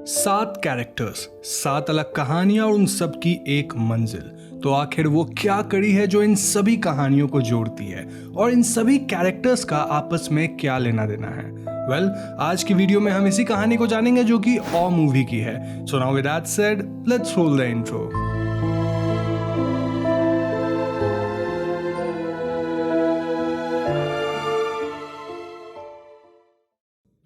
7 characters, 7 अलग कहानियां और उन सब की एक मंजिल। तो आखिर वो क्या कड़ी है जो इन सभी कहानियों को जोड़ती है और इन सभी कैरेक्टर्स का आपस में क्या लेना देना है? आज की वीडियो में हम इसी कहानी को जानेंगे जो कि ऑ मूवी की है। So now with that said, let's roll the intro.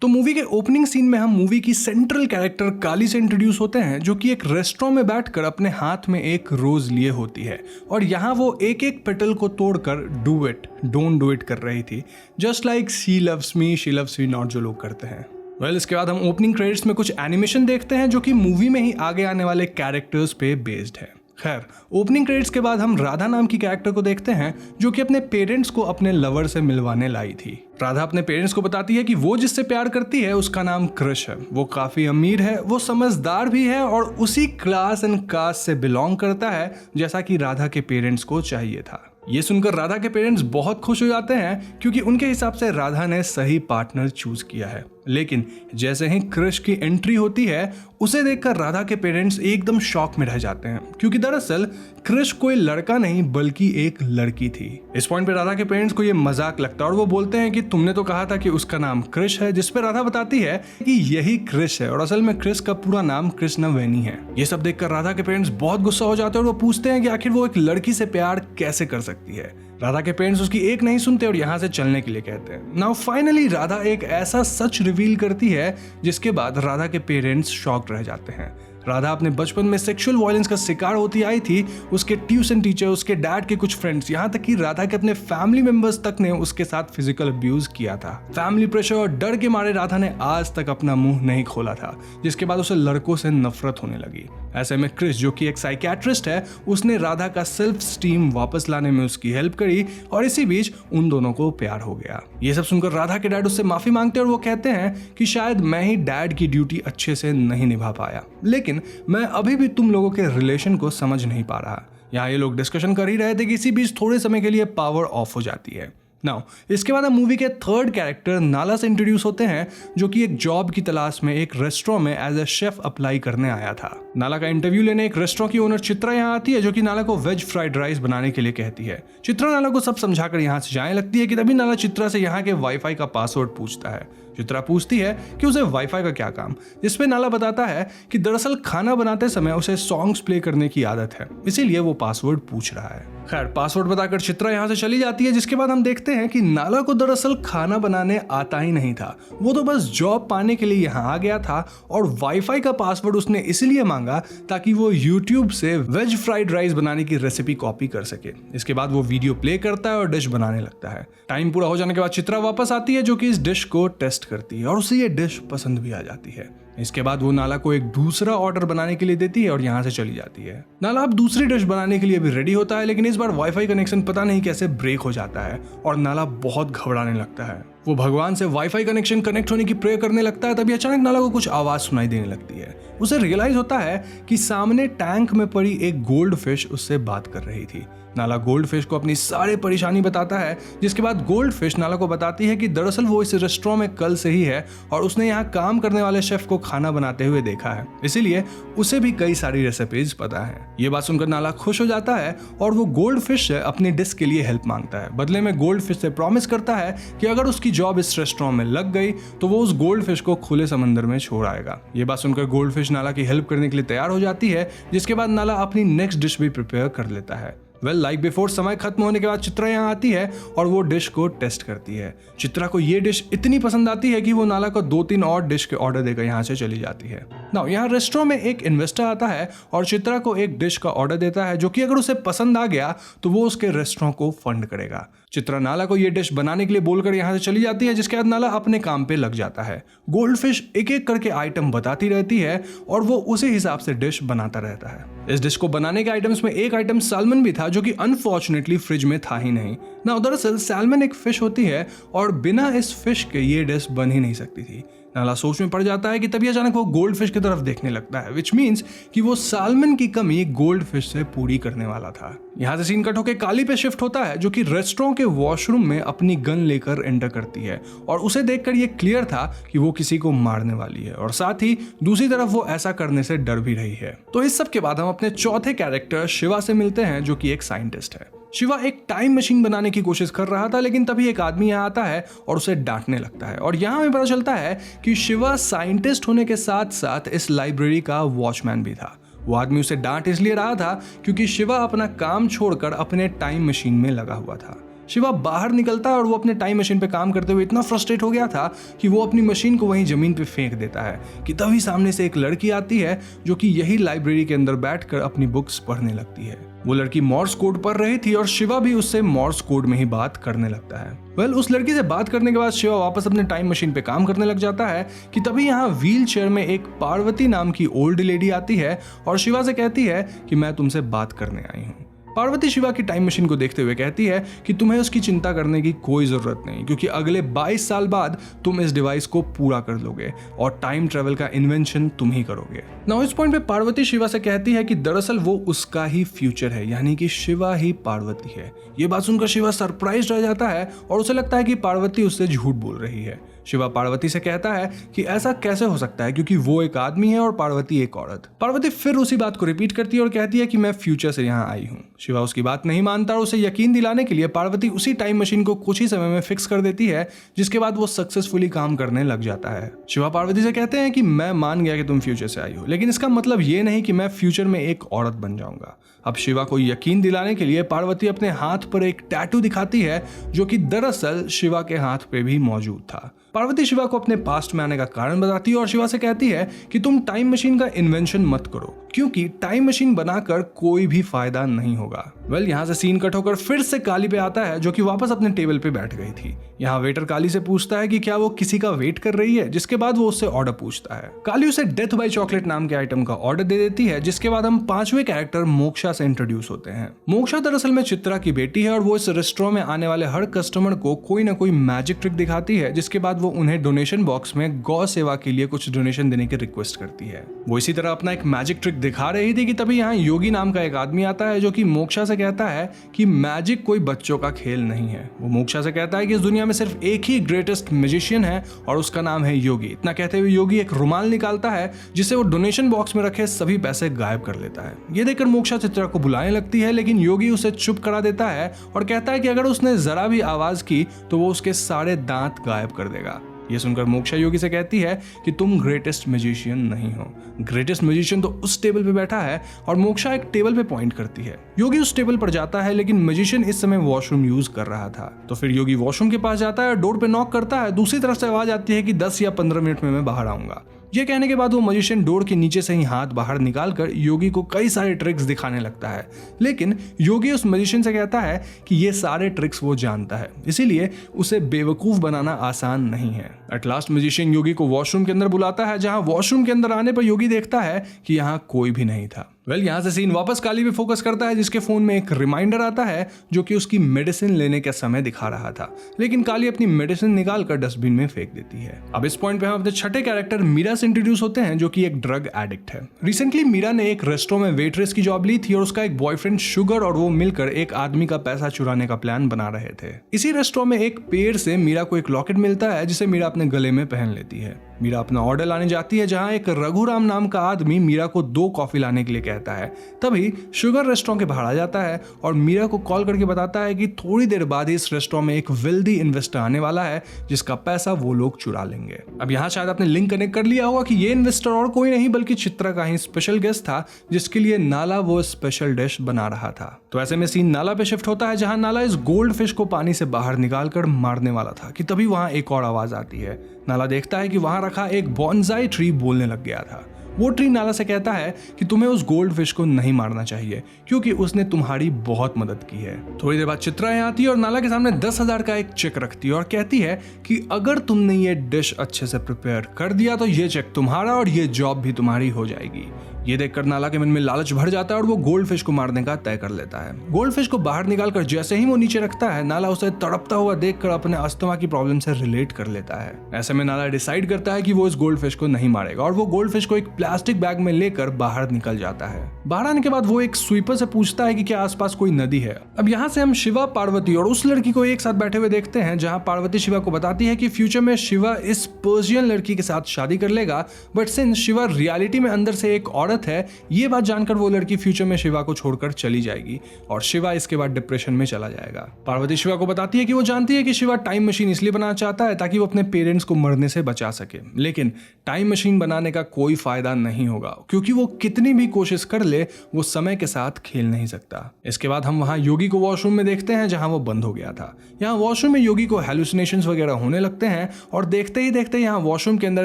तो मूवी के ओपनिंग सीन में हम मूवी की सेंट्रल कैरेक्टर काली से इंट्रोड्यूस होते हैं, जो कि एक रेस्टोरेंट में बैठकर अपने हाथ में एक रोज लिए होती है और यहाँ वो एक एक पेटल को तोड़कर do it don't do it कर रही थी, just like she loves me not जो लोग करते हैं। इसके बाद हम ओपनिंग क्रेडिट्स में कुछ एनिमेशन देखते हैं जो कि मूवी में ही आगे आने वाले कैरेक्टर्स पे बेस्ड है। खैर, ओपनिंग क्रेडिट्स के बाद हम राधा नाम की कैरेक्टर को देखते हैं जो कि अपने पेरेंट्स को अपने लवर से मिलवाने लाई थी। राधा अपने पेरेंट्स को बताती है कि वो जिससे प्यार करती है उसका नाम कृष है, वो काफी अमीर है, वो समझदार भी है और उसी क्लास एंड कास्ट से बिलोंग करता है जैसा कि राधा के पेरेंट्स को चाहिए था। ये सुनकर राधा के पेरेंट्स बहुत खुश हो जाते हैं क्योंकि उनके हिसाब से राधा ने सही पार्टनर चूज किया है। लेकिन जैसे ही कृष की एंट्री होती है, उसे देखकर राधा के पेरेंट्स एकदम शॉक में रह जाते हैं क्योंकि दरअसल कृष कोई लड़का नहीं बल्कि एक लड़की थी। इस पॉइंट पे राधा के पेरेंट्स को ये मजाक लगता है और वो बोलते हैं कि तुमने तो कहा था कि उसका नाम कृष है, जिस पे राधा बताती है कि यही कृष है और असल में कृष का पूरा नाम कृष्णवेणी है। ये सब देखकर राधा के पेरेंट्स बहुत गुस्सा हो जाते हैं और वो पूछते हैं कि आखिर वो एक लड़की से प्यार कैसे कर सकती है। राधा के पेरेंट्स उसकी एक नहीं सुनते और यहाँ से चलने के लिए कहते हैं। नाउ फाइनली राधा एक ऐसा सच रिवील करती है जिसके बाद राधा के पेरेंट्स शॉक्ड रह जाते हैं। राधा अपने बचपन में सेक्सुअल वायलेंस का शिकार होती आई थी। उसके ट्यूशन टीचर, उसके डैड के कुछ फ्रेंड्स, यहाँ तक कि राधा के अपने फैमिली मेंबर्स तक ने उसके साथ फिजिकल अब्यूज किया था। फैमिली प्रेशर और डर के मारे राधा ने आज तक अपना मुंह नहीं खोला था, जिसके बाद उसे लड़कों से नफरत होने लगी। ऐसे में क्रिस, जो कि एक साइकियाट्रिस्ट है, उसने राधा का सेल्फ स्टीम वापस लाने में उसकी हेल्प करी और इसी बीच उन दोनों को प्यार हो गया। ये सब सुनकर राधा के डैड उससे माफी मांगते हैं और वो कहते हैं कि शायद मैं ही डैड की ड्यूटी अच्छे से नहीं निभा पाया, लेकिन मैं अभी भी तुम लोगों के रिलेशन को समझ नहीं पा रहा। यहाँ ये लोग डिस्कशन कर ही रहे थे कि इसी बीच थोड़े समय के लिए पावर ऑफ हो जाती है। नाउ इसके बाद हम मूवी के थर्ड कैरेक्टर नाला से इंट्रोड्यूस होते हैं, जो कि एक जॉब की तलाश में एक रेस्टोरेंट में एज ए शेफ अप्लाई करने आया था। नाला का इंटरव्यू लेने एक रेस्टोरेंट की ओनर चित्रा यहाँ आती है, जो कि नाला को वेज फ्राइड राइस बनाने के लिए कहती है। चित्रा नाला को सब समझाकर यहाँ से जाने लगती है कि तभी नाला चित्रा से यहाँ के वाईफाई का पासवर्ड पूछता है। चित्रा पूछती है कि उसे वाईफाई का क्या काम, जिसपे नाला बताता है कि दरअसल खाना बनाते समय उसे सॉन्ग्स प्ले करने की आदत है, इसीलिए वो पासवर्ड पूछ रहा है। खैर, पासवर्ड बताकर चित्रा यहाँ से चली जाती है, जिसके बाद हम देखते हैं कि नाला को दरअसल खाना बनाने आता ही नहीं था। वो तो बस जॉब पाने के लिए यहाँ आ गया था और वाईफाई का पासवर्ड उसने इसलिए मांगा ताकि वो यूट्यूब से वेज फ्राइड राइस बनाने की रेसिपी कॉपी कर सके। इसके बाद वो वीडियो प्ले करता है और डिश बनाने लगता है। टाइम पूरा हो जाने के बाद चित्रा वापस आती है, जो कि इस डिश को टेस्ट करती है और उसे ये डिश पसंद भी आ जाती है। इसके बाद वो नाला को एक दूसरा ऑर्डर बनाने के लिए देती है और यहाँ से चली जाती है। नाला अब दूसरी डिश बनाने के लिए भी रेडी होता है, लेकिन इस बार वाईफाई कनेक्शन पता नहीं कैसे ब्रेक हो जाता है और नाला बहुत घबराने लगता है। वो भगवान से वाईफाई कनेक्शन कनेक्ट होने की प्रेयर करने लगता है। तभी अचानक नाला को कुछ आवाज सुनाई देने लगती है। उसे रियलाइज होता है कि सामने टैंक में पड़ी एक गोल्ड फिश उससे बात कर रही थी। नाला गोल्ड फिश को अपनी सारी परेशानी बताता है, जिसके बाद गोल्ड फिश नाला को बताती है कि दरअसल वो इस रेस्टोरेंट में कल से ही है और उसने यहाँ काम करने वाले शेफ को खाना बनाते हुए देखा है, इसीलिए उसे भी कई सारी रेसिपीज पता है। ये बात सुनकर नाला खुश हो जाता है और वो गोल्ड फिश से अपनी डिश के लिए हेल्प मांगता है। बदले में गोल्ड फिश से प्रॉमिस करता है कि अगर उसकी जॉब इस रेस्टोरेंट में लग गई तो वो उस गोल्ड फिश को खुले समंदर में छोड़ आएगा। ये बात सुनकर गोल्ड फिश नाला की हेल्प करने के लिए तैयार हो जाती है, जिसके बाद नाला अपनी नेक्स्ट डिश भी प्रिपेयर कर लेता है। लाइक बिफोर समय खत्म होने के बाद चित्रा यहाँ आती है और वो डिश को टेस्ट करती है। चित्रा को ये डिश इतनी पसंद आती है कि वो नाला को 2-3 और डिश के ऑर्डर देकर यहाँ से चली जाती है। नाउ यहाँ रेस्टोरेंट में एक इन्वेस्टर आता है और चित्रा को एक डिश का ऑर्डर देता है, जो कि अगर उसे पसंद आ गया तो वो उसके रेस्टोरेंट को फंड करेगा। चित्रा नाला को ये डिश बनाने के लिए बोलकर यहाँ से चली जाती है, जिसके बाद नाला अपने काम पे लग जाता है। गोल्ड फिश एक एक करके आइटम बताती रहती है और वो उसी हिसाब से डिश बनाता रहता है। इस डिश को बनाने के आइटम्स में एक आइटम सालमन भी था, जो कि अनफॉर्चुनेटली फ्रिज में था ही नहीं। ना दरअसल सैल्मन एक फिश होती है और बिना इस फिश के ये डिश बन ही नहीं सकती थी। नाला सोच में पड़ जाता है कि तभी अचानक वो गोल्ड फिश की तरफ देखने लगता है, विच मीन्स कि वो सालमन की कमी गोल्ड फिश से पूरी करने वाला था। यहाँ से सीन कट होकर काली पे शिफ्ट होता है, जो कि रेस्टोरेंट के वॉशरूम में अपनी गन लेकर एंटर करती है और उसे देखकर ये क्लियर था कि वो किसी को मारने वाली है और साथ ही दूसरी तरफ वो ऐसा करने से डर भी रही है। तो इस सब के बाद हम अपने चौथे कैरेक्टर शिवा से मिलते हैं, जो कि एक साइंटिस्ट है। शिवा एक टाइम मशीन बनाने की कोशिश कर रहा था, लेकिन तभी एक आदमी यहाँ आता है और उसे डांटने लगता है और यहाँ हमें पता चलता है कि शिवा साइंटिस्ट होने के साथ साथ इस लाइब्रेरी का वॉचमैन भी था। वो आदमी उसे डांट इसलिए रहा था क्योंकि शिवा अपना काम छोड़कर अपने टाइम मशीन में लगा हुआ था। शिवा बाहर निकलता है और वो अपने टाइम मशीन पे काम करते हुए इतना फ्रस्ट्रेट हो गया था कि वो अपनी मशीन को वहीं जमीन पे फेंक देता है कि तभी सामने से एक लड़की आती है, जो कि यही लाइब्रेरी के अंदर बैठकर अपनी बुक्स पढ़ने लगती है। वो लड़की मॉर्स कोड पढ़ रही थी और शिवा भी उससे मॉर्स कोड में ही बात करने लगता है। उस लड़की से बात करने के बाद शिवा वापस अपने टाइम मशीन पे काम करने लग जाता है कि तभी यहाँ व्हील चेयर में एक पार्वती नाम की ओल्ड लेडी आती है और शिवा से कहती है कि मैं तुमसे बात करने आई हूँ। पार्वती शिवा की टाइम मशीन को देखते हुए कहती है कि तुम्हें उसकी चिंता करने की कोई जरूरत नहीं, क्योंकि अगले 22 साल बाद तुम इस डिवाइस को पूरा कर लोगे और टाइम ट्रेवल का इन्वेंशन तुम ही करोगे। नाउ इस पॉइंट पे पार्वती शिवा से कहती है कि दरअसल वो उसका ही फ्यूचर है, यानी कि शिवा ही पार्वती है। ये बात सुनकर शिवा सरप्राइज रह जाता है और उसे लगता है कि पार्वती उससे झूठ बोल रही है। शिवा पार्वती से कहता है कि ऐसा कैसे हो सकता है, क्योंकि वो एक आदमी है और पार्वती एक औरत। पार्वती फिर उसी बात को रिपीट करती है और कहती है कि मैं फ्यूचर से यहाँ आई हूँ। शिवा उसकी बात नहीं मानता और उसे यकीन दिलाने के लिए पार्वती उसी टाइम मशीन को कुछ ही समय में फिक्स कर देती है, जिसके बाद वो सक्सेसफुली काम करने लग जाता है। शिवा पार्वती से कहते हैं कि मैं मान गया कि तुम फ्यूचर से आई हो, लेकिन इसका मतलब ये नहीं कि मैं फ्यूचर में एक औरत बन जाऊंगा। अब शिवा को यकीन दिलाने के लिए पार्वती अपने हाथ पर एक टैटू दिखाती है, जो कि दरअसल शिवा के हाथ पे भी मौजूद था। पार्वती शिवा को अपने पास्ट में आने का कारण बताती है और शिवा से कहती है कि तुम टाइम मशीन का इन्वेंशन मत करो, क्योंकि टाइम मशीन बनाकर कोई भी फायदा नहीं होगा। यहाँ से सीन कट होकर फिर से काली पे आता है, जो कि वापस अपने टेबल पे बैठ गई थी। यहाँ वेटर काली से पूछता है कि क्या वो किसी का वेट कर रही है, जिसके बाद वो उससे ऑर्डर पूछता है। काली उसे डेथ बाय चॉकलेट नाम के आइटम का ऑर्डर दे देती है, जिसके बाद हम पांचवें कैरेक्टर मोक्षा से इंट्रोड्यूस होते हैं। मोक्षा दरअसल में चित्रा की बेटी है और वो इस रेस्टोरेंट में आने वाले हर कस्टमर को कोई ना कोई मैजिक ट्रिक दिखाती है, जिसके बाद वो उन्हें डोनेशन बॉक्स में गौ सेवा के लिए कुछ डोनेशन देने की रिक्वेस्ट करती है। वो इसी तरह अपना एक मैजिक ट्रिक दिखा रही थी कि तभी यहाँ योगी नाम का एक आदमी आता है, जो कि मोक्षा से कहता है कि मैजिक कोई बच्चों का खेल नहीं है। वो मोक्षा से कहता है कि इस दुनिया में सिर्फ एक ही ग्रेटेस्ट मैजिशियन है और उसका नाम है योगी। इतना कहते हुए योगी एक रुमाल निकालता है, जिसे वो डोनेशन बॉक्स में रखे सभी पैसे गायब कर लेता है। ये देखकर मोक्षा चित्रा को बुलाने लगती है, लेकिन योगी उसे चुप करा देता है और कहता है कि अगर उसने जरा भी आवाज की तो वो उसके सारे दांत गायब कर देगा। ये सुनकर मोक्षा योगी से कहती है कि तुम ग्रेटेस्ट मैजिशियन नहीं हो। ग्रेटेस्ट मैजिशियन तो उस टेबल पे बैठा है और मोक्षा एक टेबल पे पॉइंट करती है। योगी उस टेबल पर जाता है, लेकिन मैजिशियन इस समय वॉशरूम यूज कर रहा था। तो फिर योगी वॉशरूम के पास जाता है, डोर पे नॉक करता है। दूसरी तरफ से आवाज आती है कि 10 या 15 मिनट में मैं बाहर आऊंगा। ये कहने के बाद वो मैजिशियन डोर के नीचे से ही हाथ बाहर निकालकर योगी को कई सारे ट्रिक्स दिखाने लगता है, लेकिन योगी उस मैजिशियन से कहता है कि ये सारे ट्रिक्स वो जानता है, इसीलिए उसे बेवकूफ बनाना आसान नहीं है। एट लास्ट मैजिशियन योगी को वॉशरूम के अंदर बुलाता है, जहां वॉशरूम के अंदर आने पर योगी देखता है कि यहाँ कोई भी नहीं था। यहाँ से सीन वापस काली पे फोकस करता है, जिसके फोन में एक रिमाइंडर आता है जो कि उसकी मेडिसिन लेने का समय दिखा रहा था, लेकिन काली अपनी मेडिसिन निकालकर डस्टबिन में फेंक देती है। अब इस पॉइंट पे हम अपने छठे कैरेक्टर मीरा से इंट्रोड्यूस होते हैं, जो कि एक ड्रग एडिक्ट है। रिसेंटली मीरा ने एक रेस्टोरेंट में वेट्रेस की जॉब ली थी और उसका एक बॉयफ्रेंड शुगर और वो मिलकर एक आदमी का पैसा चुराने का प्लान बना रहे थे। इसी रेस्टोरेंट में एक पेड़ से मीरा को एक लॉकेट मिलता है, जिसे मीरा अपने गले में पहन लेती है। मीरा अपना ऑर्डर लाने जाती है, जहां एक रघुराम नाम का आदमी मीरा को 2 कॉफी लाने के लिए कहता है। तभी शुगर रेस्टोरेंट के बाहर आ जाता है और मीरा को कॉल करके बताता है कि थोड़ी देर बाद ही इस रेस्टोरेंट में एक वेल्दी इन्वेस्टर आने वाला है, जिसका पैसा वो लोग चुरा लेंगे। अब यहाँ शायद आपने लिंक कनेक्ट कर लिया होगा कि ये इन्वेस्टर और कोई नहीं बल्कि चित्रा का ही स्पेशल गेस्ट था, जिसके लिए नाला वो स्पेशल डिश बना रहा था। तो ऐसे में सीन नाला पे शिफ्ट होता है, जहां नाला इस गोल्ड फिश को पानी से बाहर निकालकर मारने वाला था कि तभी वहां एक और आवाज आती है। नाला देखता है कि वहां रखा एक बॉन्साई ट्री बोलने लग गया था। वो ट्री नाला से कहता है कि तुम्हें उस गोल्ड फिश को नहीं मारना चाहिए, क्योंकि उसने तुम्हारी बहुत मदद की है। थोड़ी देर बाद चित्रा यहाँ आती है और नाला के सामने 10,000 का एक चेक रखती है और कहती है कि अगर तुमने ये डिश अच्छे से प्रिपेयर कर दिया तो ये चेक तुम्हारा और ये जॉब भी तुम्हारी हो जाएगी। ये देखकर नाला के मन में लालच भर जाता है और वो गोल्ड फिश को मारने का तय कर लेता है। गोल्ड फिश को बाहर निकालकर जैसे ही वो नीचे रखता है, नाला उसे तड़पता हुआ देखकर अपने अस्थमा की प्रॉब्लम से रिलेट कर लेता है। ऐसे में नाला डिसाइड करता है कि वो इस गोल्ड फिश को नहीं मारेगा और वो गोल्ड फिश को एक प्लास्टिक बैग में लेकर बाहर निकल जाता है। बाहर आने के बाद वो एक स्वीपर से पूछता है कि क्या आसपास कोई नदी है। अब यहाँ से हम शिवा, पार्वती और उस लड़की को एक साथ बैठे हुए देखते हैं, जहाँ पार्वती शिवा को बताती है कि फ्यूचर में शिवा इस पर्शियन लड़की के साथ शादी कर लेगा, बट सिंस शिवा रियलिटी में अंदर से एक औरत है, ये बात जानकर वो लड़की फ्यूचर में शिवा को छोड़कर चली जाएगी और शिवा इसके बाद डिप्रेशन में चला जाएगा। पार्वती शिवा को बताती है कि वो जानती है कि शिवा टाइम मशीन इसलिए बनाना चाहता है ताकि वो अपने पेरेंट्स को मरने से बचा सके, लेकिन टाइम मशीन बनाने का कोई फायदा नहीं होगा क्योंकि वो कितनी भी कोशिश कर ले वो समय के साथ खेल नहीं सकता। इसके बाद हम वहां योगी को वॉशरूम में देखते हैं जहां वो बंद हो गया था। यहाँ वॉशरूम में योगी को हेलुसिनेशंस वगैरह होने लगते हैं और देखते ही देखते यहाँ वॉशरूम के अंदर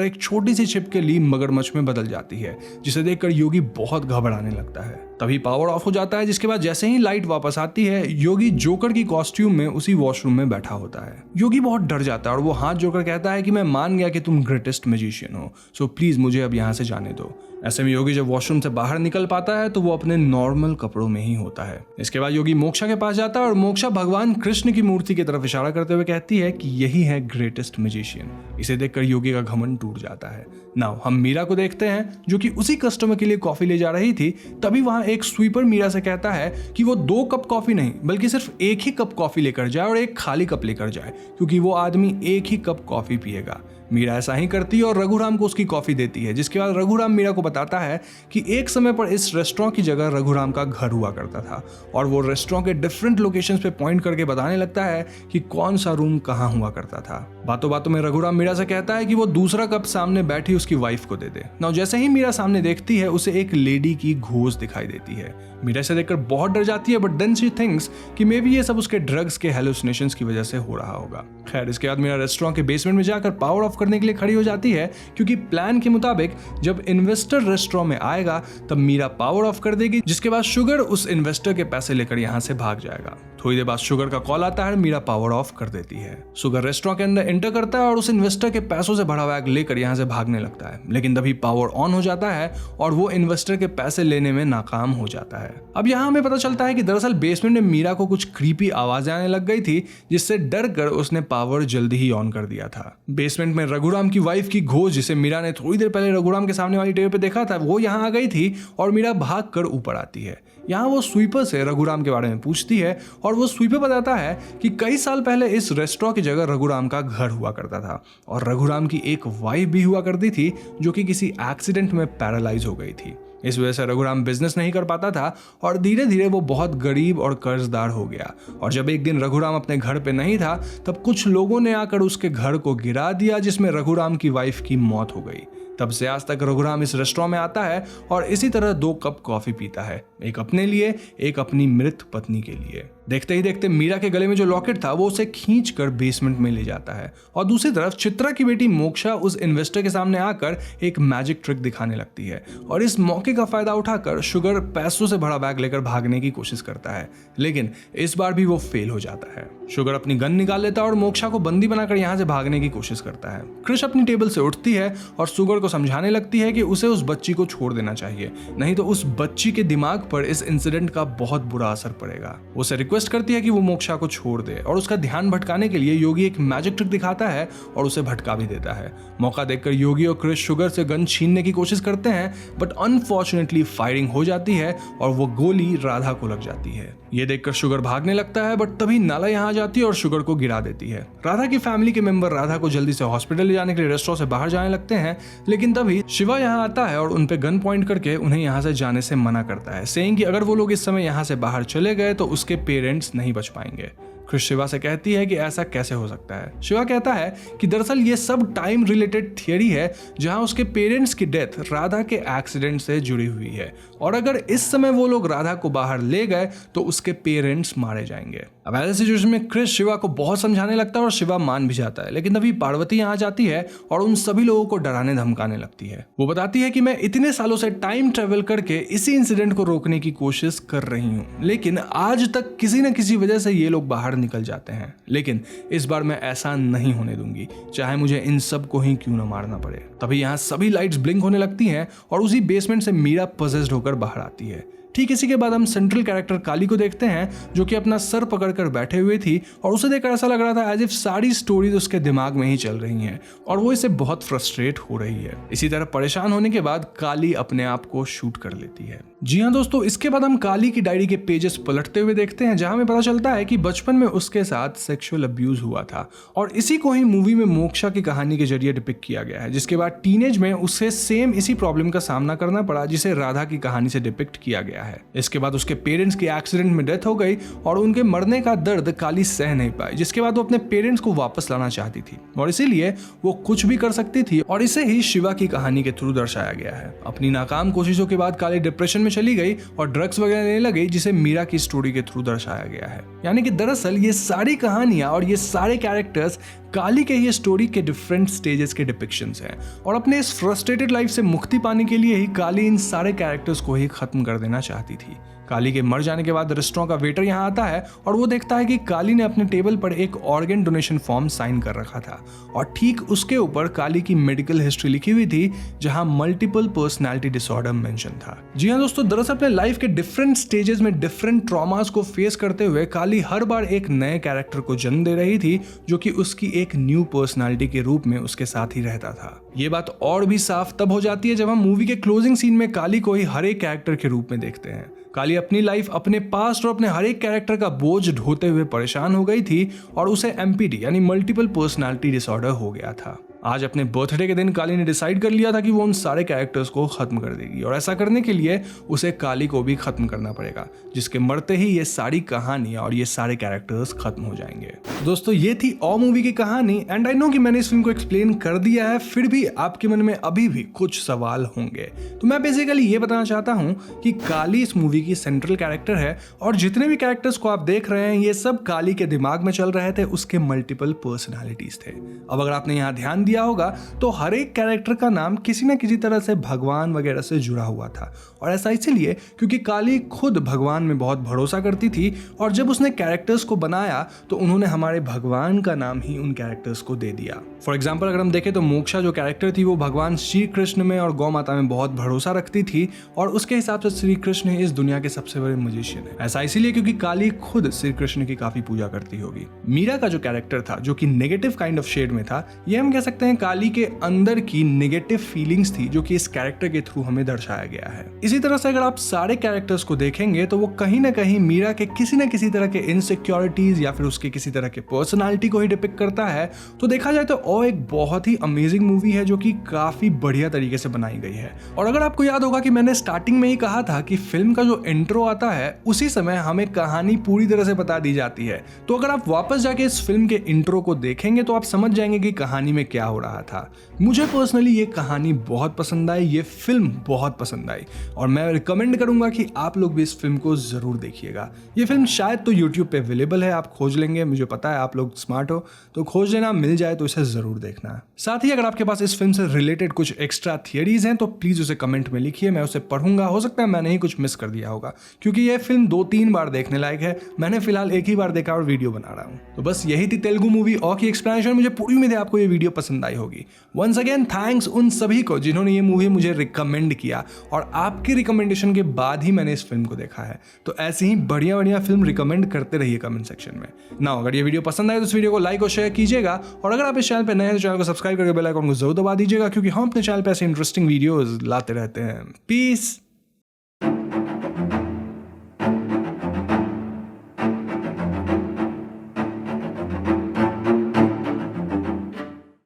एक छोटी सी छिपकली मगरमच्छ में बदल जाती है, जिसे देखकर योगी बहुत घबराने लगता है। तभी पावर ऑफ हो जाता है, जिसके बाद जैसे ही लाइट वापस आती है, योगी जोकर की कॉस्ट्यूम में उसी वॉशरूम में बैठा होता है। योगी बहुत डर जाता है और वो हाथ जोड़कर कहता है कि मैं मान गया कि तुम ग्रेटेस्ट मैजिशियन हो, सो प्लीज मुझे अब यहाँ से जाने दो। ऐसे में योगी जब वॉशरूम से बाहर निकल पाता है तो वो अपने नॉर्मल कपड़ों में ही होता है। इसके बाद योगी मोक्षा के पास जाता है और मोक्षा भगवान कृष्ण की मूर्ति की तरफ इशारा करते हुए कहती है कि यही है ग्रेटेस्ट मैजिशियन। इसे देखकर योगी का घमंड टूट जाता है। नाउ हम मीरा को देखते हैं जो कि उसी कस्टमर के लिए कॉफी ले जा रही थी। तभी वहां एक स्वीपर मीरा से कहता है कि वो 2 कप कॉफी नहीं बल्कि सिर्फ 1 ही कप कॉफी लेकर जाए और एक खाली कप लेकर जाए, क्योंकि वो आदमी 1 ही कप कॉफी पिएगा। मीरा ऐसा ही करती है और रघुराम को उसकी कॉफी देती है, जिसके बाद रघुराम मीरा को बताता है कि एक समय पर इस रेस्टोरेंट की जगह रघुराम का घर हुआ करता था और वो रेस्टोरेंट के डिफरेंट लोकेशंस पे पॉइंट करके बताने लगता है कि कौन सा रूम कहाँ हुआ करता था। बातों बातों में रघुराम मीरा से कहता है कि वो दूसरा कप सामने बैठी उसकी वाइफ को दे दे। नाउ जैसे ही मीरा सामने देखती है, उसे एक लेडी की घोष दिखाई देती है। मीरा से देखकर बहुत डर जाती है, बट देन शी थिंक्स कि मे बी ये सब उसके ड्रग्स के हेलुसिनेशंस की वजह से हो रहा होगा। खैर, इसके बाद मीरा रेस्टोरेंट के बेसमेंट में जाकर पावर ऑफ करने के लिए खड़ी हो जाती है, क्योंकि प्लान के मुताबिक जब इन्वेस्टर रेस्टोरेंट में आएगा तब मीरा पावर ऑफ कर देगी, जिसके बाद शुगर उस इन्वेस्टर के पैसे लेकर यहाँ से भाग जाएगा। थोड़ी देर बाद शुगर का कॉल आता है, मीरा पावर ऑफ कर देती है। शुगर रेस्टोरेंट के अंदर एंटर करता है और उस इन्वेस्टर के पैसों से भरा बैग लेकर यहाँ से भागने लगता है, लेकिन तभी पावर ऑन हो जाता है और वो इन्वेस्टर के पैसे लेने में नाकाम हो जाता है। अब यहाँ हमें पता चलता है कि दरअसल बेसमेंट में मीरा को कुछ क्रीपी आवाजें आने लग गई थी, जिससे डर कर उसने पावर जल्दी ही ऑन कर दिया था। बेसमेंट में रघुराम की वाइफ की घोष, जिसे मीरा ने थोड़ी देर पहले रघुराम के सामने वाली टेबल पे देखा था, वो यहाँ आ गई थी और मीरा भाग कर ऊपर आती है। यहाँ वो स्वीपर से रघुराम के बारे में पूछती है और वो स्वीपर बताता है कि कई साल पहले इस रेस्टोरेंट की जगह रघुराम का घर हुआ करता था और रघुराम की एक वाइफ भी हुआ करती थी जो कि किसी एक्सीडेंट में पैरालाइज हो गई थी। इस वजह से रघुराम बिजनेस नहीं कर पाता था और धीरे धीरे वो बहुत गरीब और कर्जदार हो गया। और जब एक दिन रघुराम अपने घर पे नहीं था, तब कुछ लोगों ने आकर उसके घर को गिरा दिया, जिसमें रघुराम की वाइफ की मौत हो गई। तब से आज तक रघुराम इस रेस्टोरेंट में आता है और इसी तरह 2 कप कॉफी पीता है, एक अपने लिए, एक अपनी मृत पत्नी के लिए। देखते ही देखते मीरा के गले में जो लॉकेट था वो उसे खींच कर बेसमेंट में ले जाता है और दूसरी तरफ चित्रा की बेटी मोक्षा उस इन्वेस्टर के सामने आकर एक मैजिक ट्रिक दिखाने लगती है और इस मौके का फायदा उठाकर शुगर पैसों से भरा बैग लेकर भागने की कोशिश करता है, लेकिन इस बार भी वो फेल हो जाता है। शुगर अपनी गन निकाल लेता है और मोक्षा को बंदी बनाकर यहाँ से भागने की कोशिश करता है। क्रिश अपनी टेबल से उठती है और शुगर को समझाने लगती है कि उसे उस बच्ची को छोड़ देना चाहिए, नहीं तो उस बच्ची के दिमाग पर इस इंसिडेंट का बहुत बुरा असर पड़ेगा। उसे रिक्वेस्ट करती है कि वो मोक्षा को छोड़ दे और उसका ध्यान भटकाने के लिए योगी एक मैजिक ट्रिक दिखाता है और उसे भटका भी देता है। मौका देखकर योगी और क्रिश शुगर से गन छीनने की कोशिश करते हैं, बट अनफॉर्चुनेटली फायरिंग हो जाती है और वो गोली राधा को लग जाती है। ये देखकर शुगर भागने लगता है, बट तभी नाला यहाँ आ जाती है और शुगर को गिरा देती है। राधा की फैमिली के मेंबर राधा को जल्दी से हॉस्पिटल ले जाने के लिए रेस्टोरेंट से बाहर जाने लगते हैं, लेकिन तभी शिवा यहाँ आता है और उन पे गन पॉइंट करके उन्हें यहाँ से जाने से मना करता है, सेइंग कि अगर वो लोग इस समय यहाँ से बाहर चले गए तो उसके पेरेंट्स नहीं बच पाएंगे। क्रिश शिवा से कहती है कि ऐसा कैसे हो सकता है। शिवा कहता है कि दरअसल ये सब टाइम रिलेटेड थियरी है, जहां उसके पेरेंट्स की डेथ राधा के एक्सीडेंट से जुड़ी हुई है और अगर इस समय वो लोग राधा को बाहर ले गए तो उसके पेरेंट्स मारे जाएंगे। अब ऐसे सिचुएशन में क्रिश शिवा को बहुत समझाने लगता है और शिवा मान भी जाता है, लेकिन तभी पार्वती यहाँ जाती है और उन सभी लोगों को डराने धमकाने लगती है। वो बताती है कि मैं इतने सालों से टाइम ट्रेवल करके इसी इंसिडेंट को रोकने की कोशिश कर रही हूँ, लेकिन आज तक किसी न किसी वजह से ये लोग बाहर निकल जाते हैं। लेकिन इस बार मैं ऐसा नहीं होने दूंगी, चाहे मुझे इन सब को ही क्यों ना मारना पड़े। तभी यहाँ सभी लाइट्स ब्लिंक होने लगती हैं और उसी बेसमेंट से मीरा पजेस्ड होकर बाहर आती है। ठीक इसी के बाद हम सेंट्रल कैरेक्टर काली को देखते हैं, जो कि अपना सर पकड़कर बैठे हुए थी और उसे देखकर ऐसा लग रहा था एज इफ सारी स्टोरीज उसके दिमाग में ही चल रही हैं और वो इससे बहुत फ्रस्ट्रेट हो रही है। इसी तरह परेशान होने के बाद काली अपने आप को शूट कर लेती है। जी हाँ दोस्तों, इसके बाद हम काली की डायरी के पेजेस पलटते हुए देखते हैं, जहां हमें पता चलता है कि बचपन में उसके साथ सेक्सुअल अब्यूज हुआ था और इसी को ही मूवी में मोक्षा की कहानी के जरिए डिपिक्ट किया गया है, जिसके बाद टीनेज में उसे सेम इसी प्रॉब्लम का सामना करना पड़ा जिसे राधा की कहानी से डिपिक्ट किया गया है। इसके बाद उसके पेरेंट्स की एक्सीडेंट में डेथ हो गई और उनके मरने का दर्द काली सह नहीं पाई, जिसके बाद वो अपने पेरेंट्स को वापस लाना चाहती थी और इसीलिए वो कुछ भी कर सकती थी और इसे ही शिवा की कहानी के थ्रू दर्शाया गया है। अपनी नाकाम कोशिशों के बाद काली डिप्रेशन में चली गई और ड्रग्स वगैरह लेने लगी, जिसे मीरा की स्टोरी के थ्रू दर्शाया गया है। यानी कि दरअसल ये सारी कहानियां और ये सारे कैरेक्टर्स काली के ही स्टोरी के डिफरेंट स्टेजेस के डिपिक्शंस हैं और अपने इस फ्रस्ट्रेटेड लाइफ से मुक्ति पाने के लिए ही काली इन सारे कैरेक्टर्स को ही खत्म कर देना चाहती थी। काली के मर जाने के बाद रेस्टोरेंट का वेटर यहाँ आता है और वो देखता है कि काली ने अपने टेबल पर एक ऑर्गन डोनेशन फॉर्म साइन कर रखा था और ठीक उसके ऊपर काली की मेडिकल हिस्ट्री लिखी हुई थी, जहां मल्टीपल पर्सनालिटी डिसऑर्डर मेंशन था। जी हाँ दोस्तों, दरअसल अपने लाइफ के डिफरेंट स्टेजेस में डिफरेंट ट्रॉमास को फेस करते हुए काली हर बार एक नए कैरेक्टर को जन्म दे रही थी, जो कि उसकी एक न्यू पर्सनालिटी के रूप में उसके साथ ही रहता था। ये बात और भी साफ तब हो जाती है जब हम मूवी के क्लोजिंग सीन में काली को ही हर एक कैरेक्टर के रूप में देखते हैं। काली अपनी लाइफ, अपने पास्ट और अपने हर एक कैरेक्टर का बोझ ढोते हुए परेशान हो गई थी और उसे एमपीडी यानी मल्टीपल पर्सनालिटी डिसऑर्डर हो गया था। आज अपने बर्थडे के दिन काली ने डिसाइड कर लिया था कि वो उन सारे कैरेक्टर्स को खत्म कर देगी और ऐसा करने के लिए उसे काली को भी खत्म करना पड़ेगा, जिसके मरते ही ये सारी कहानियां और ये सारे कैरेक्टर्स खत्म हो जाएंगे। दोस्तों, ये थी ऑ मूवी की कहानी एंड आई नो कि मैंने इस फिल्म को एक्सप्लेन कर दिया है, फिर भी आपके मन में अभी भी कुछ सवाल होंगे। तो मैं बेसिकली ये बताना चाहता हूँ कि काली इस मूवी की सेंट्रल कैरेक्टर है और जितने भी कैरेक्टर्स को आप देख रहे हैं ये सब काली के दिमाग में चल रहे थे, उसके मल्टीपल पर्सनैलिटीज थे। अब अगर आपने यहाँ ध्यान दिया होगा तो हर एक कैरेक्टर का नाम किसी न किसी तरह से भगवान वगैरह से जुड़ा हुआ था और ऐसा इसलिए क्योंकि काली खुद भगवान में बहुत भरोसा करती थी और जब उसने कैरेक्टर्स को बनाया तो उन्होंने हमारे भगवान का नाम ही उन कैरेक्टर्स को दे दिया। फॉर एग्जाम्पल अगर हम देखें तो मोक्षा जो कैरेक्टर थी वो भगवान श्री कृष्ण में और गौ माता में बहुत भरोसा रखती थी और उसके हिसाब से श्री कृष्ण इस दुनिया के सबसे बड़े म्यूजिशियन है। ऐसा इसीलिए क्योंकि काली खुद श्री कृष्ण की काफी पूजा करती होगी। मीरा का जो कैरेक्टर था जो कि नेगेटिव काइंड ऑफ शेड में था, ये हम कह सकते हैं काली के अंदर की नेगेटिव फीलिंग्स थी जो कि इस कैरेक्टर के थ्रू हमें दर्शाया गया है। इसी तरह से अगर आप सारे कैरेक्टर्स को देखेंगे तो वो कहीं ना कहीं मीरा के किसी न किसी तरह के इनसिक्योरिटीज या फिर उसके किसी तरह के पर्सनालिटी को ही डिपिक्ट करता है। तो देखा जाए तो ओ एक बहुत ही अमेजिंग मूवी है जो कि काफी बढ़िया तरीके से बनाई गई है। और अगर आपको याद होगा कि मैंने स्टार्टिंग में ही कहा था कि फिल्म का जो इंट्रो आता है उसी समय हमें कहानी पूरी तरह से बता दी जाती है, तो अगर आप वापस जाके इस फिल्म के इंट्रो को देखेंगे तो आप समझ जाएंगे कि कहानी में क्या हो रहा था। मुझे पर्सनली ये कहानी बहुत पसंद आई, ये फिल्म बहुत पसंद आई और मैं रिकमेंड करूंगा कि आप लोग भी इस फिल्म को जरूर देखिएगा। ये फिल्म शायद तो YouTube पे अवेलेबल है, आप खोज लेंगे, मुझे पता है आप लोग स्मार्ट हो तो खोज लेना, मिल जाए तो इसे जरूर देखना। साथ ही अगर आपके पास इस फिल्म से रिलेटेड कुछ एक्स्ट्रा थियरीज हैं तो प्लीज उसे कमेंट में लिखिए, मैं उसे पढ़ूंगा। हो सकता है मैंने ही कुछ मिस कर दिया होगा क्योंकि यह फिल्म 2-3 बार देखने लायक है, मैंने फिलहाल एक ही बार देखा और वीडियो बना रहा हूँ। तो बस यही थी तेलुगु मूवी ऑ की एक्सप्लेनेशन। मुझे पूरी उम्मीद है आपको ये वीडियो पसंद आई होगी। वंस अगेन थैंक्स उन सभी को जिन्होंने ये मूवी मुझे रिकमेंड किया और आपकी रिकमेंडेशन के बाद ही मैंने इस फिल्म को देखा है। तो ऐसे ही बढ़िया बढ़िया फिल्म रिकमेंड करते रहिए कमेंट सेक्शन में ना। अगर ये वीडियो पसंद आए तो इस वीडियो को लाइक और शेयर कीजिएगा और अगर आप इस चैनल पर नए हैं तो चैनल को सब्सक्राइब करके बेल आइकन को जरूर दबा दीजिएगा क्योंकि हम अपने चैनल पर ऐसे इंटरेस्टिंग वीडियोस लाते रहते हैं। पीस।